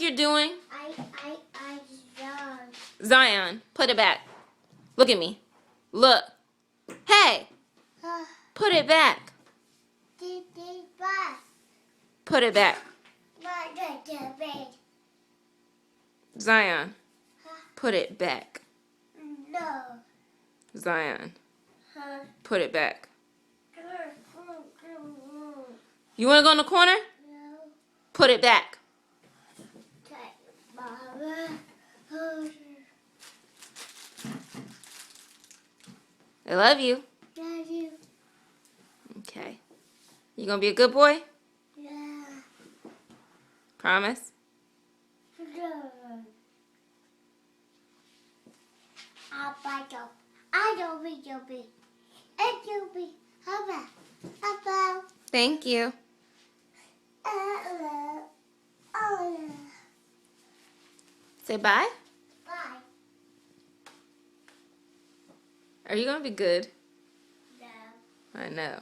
you're doing? Zion. Zion, put it back. Look at me. Look. Hey, put it back. Put it back. Zion, put it back. No. Zion, put it back. You want to go in the corner? No. Put it back. I love you. Love you. Okay. You gonna be a good boy? Yeah. Promise? Thank you. Say bye. Bye. Are you gonna be good? No. I know.